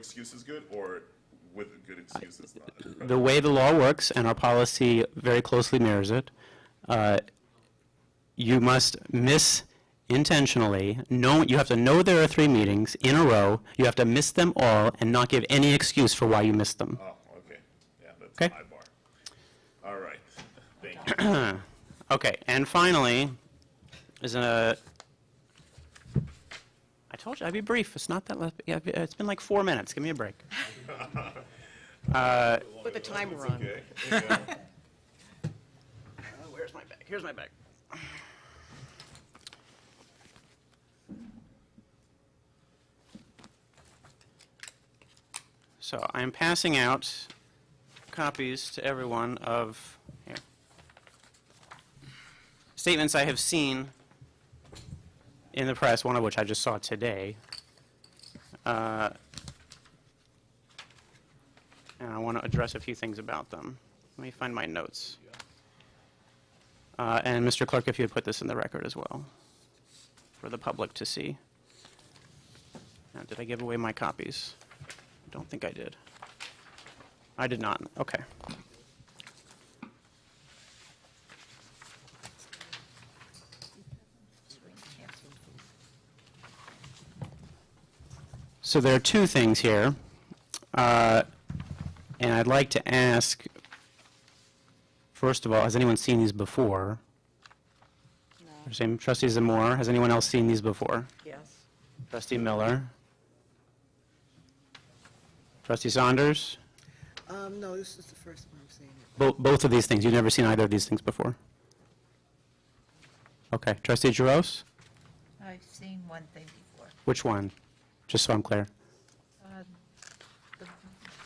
excuse is good, or with a good excuse is not? The way the law works, and our policy very closely mirrors it, you must miss intentionally, you have to know there are 3 meetings in a row, you have to miss them all and not give any excuse for why you missed them. Oh, okay. Yeah, that's Okay. my bar. All right. Thank you. Okay, and finally, I told you I'd be brief. It's not that, it's been like 4 minutes. Give me a break. Put the timer on. Okay. Yeah. Where's my bag? Here's my bag. So I am passing out copies to everyone of statements I have seen in the press, one of which I just saw today. And I want to address a few things about them. Let me find my notes. And Mr. Clerk, if you would put this in the record as well for the public to see. Now, did I give away my copies? I don't think I did. I did not. Okay. So there are 2 things here. And I'd like to ask, first of all, has anyone seen these before? No. Trustee Zamore, has anyone else seen these before? Yes. Trustee Miller? Trustee Saunders? No, this is the first one I'm seeing it. Both of these things, you've never seen either of these things before? Okay. Trustee Jaros? I've seen one thing before. Which one? Just so I'm clear.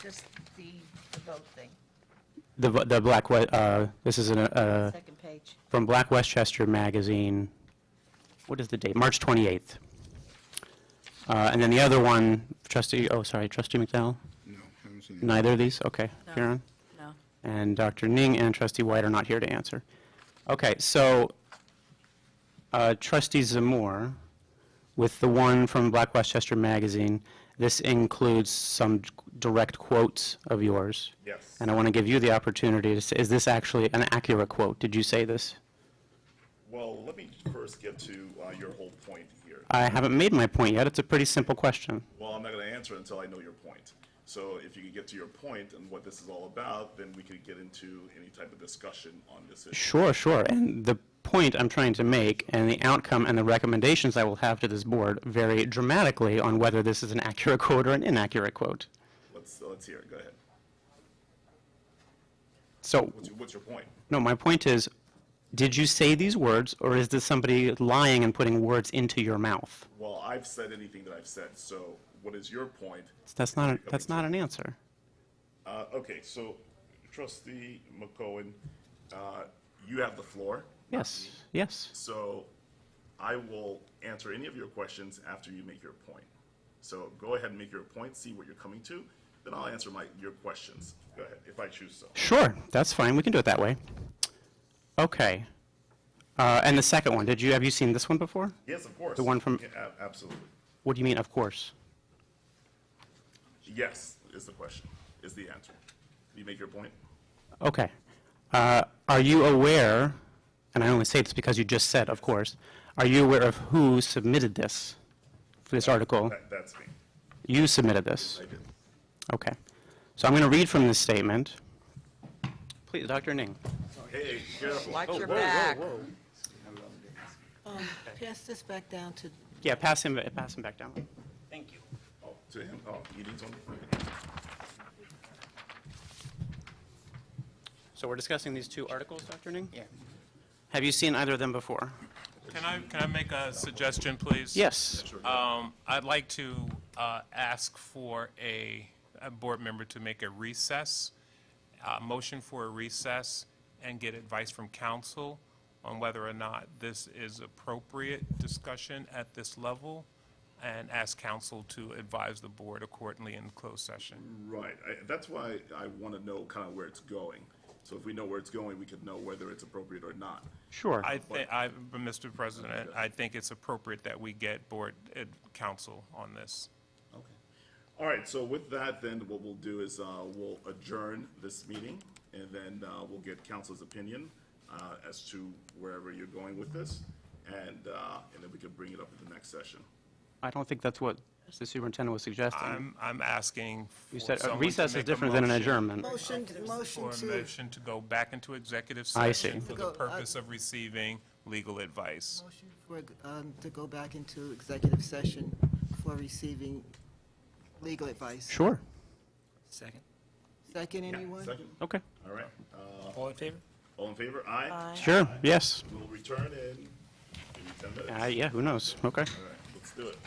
Just the vote thing. The Black, this is Second page. from Black Westchester Magazine. What is the date? March 28th. And then the other one, Trustee McDowell? No, haven't seen it. Neither of these? Okay. No. Karen? No. And Dr. Ning and Trustee White are not here to answer. Okay, so Trustee Zamore, with the one from Black Westchester Magazine, this includes some direct quotes of yours. Yes. And I want to give you the opportunity to say, is this actually an accurate quote? Did you say this? Well, let me first get to your whole point here. I haven't made my point yet. It's a pretty simple question. Well, I'm not going to answer until I know your point. So if you could get to your point and what this is all about, then we could get into any type of discussion on this issue. Sure, sure. And the point I'm trying to make and the outcome and the recommendations I will have to this board vary dramatically on whether this is an accurate quote or an inaccurate quote. Let's hear it. Go ahead. So, What's your point? no, my point is, did you say these words, or is this somebody lying and putting words into your mouth? Well, I've said anything that I've said. So what is your point? That's not an answer. Okay, so Trustee McCohen, you have the floor. Yes, yes. So I will answer any of your questions after you make your point. So go ahead and make your point, see what you're coming to, then I'll answer your questions. Go ahead, if I choose so. Sure, that's fine. We can do it that way. Okay. And the second one, have you seen this one before? Yes, of course. The one from- Yeah, absolutely. What do you mean, of course? Yes, is the question, is the answer. You make your point? Okay. Are you aware, and I only say this because you just said, of course, are you aware of who submitted this article? That's me. You submitted this? I did. Okay. So I'm going to read from this statement. Please, Dr. Ning. Hey, careful. Watch your back. Pass this back down to, Yeah, pass him back down. Thank you. Oh, to him? Oh, he needs one? So we're discussing these 2 articles, Dr. Ning? Yeah. Have you seen either of them before? Can I make a suggestion, please? Yes. I'd like to ask for a board member to make a recess, motion for a recess, and get advice from counsel on whether or not this is appropriate discussion at this level, and ask counsel to advise the board accordingly in closed session. Right. That's why I want to know kind of where it's going. So if we know where it's going, we could know whether it's appropriate or not. Sure. Mr. President, I think it's appropriate that we get board counsel on this. Okay. All right, so with that, then what we'll do is we'll adjourn this meeting, and then we'll get council's opinion as to wherever you're going with this, and then we can bring it up at the next session. I don't think that's what the superintendent was suggesting. I'm asking for You said a someone to recess is make a different than an motion adjournment. Motion For a to, motion to go back into executive I see. session for the To go, purpose of receiving legal advice. motion for, to go back into executive session for receiving legal advice. Sure. Second. Second, Yeah, anyone? second? Okay. All right. All in favor? All in favor? Aye. Sure, yes. We'll return in maybe 10 minutes. Yeah, who knows? Okay. All right, let's do it.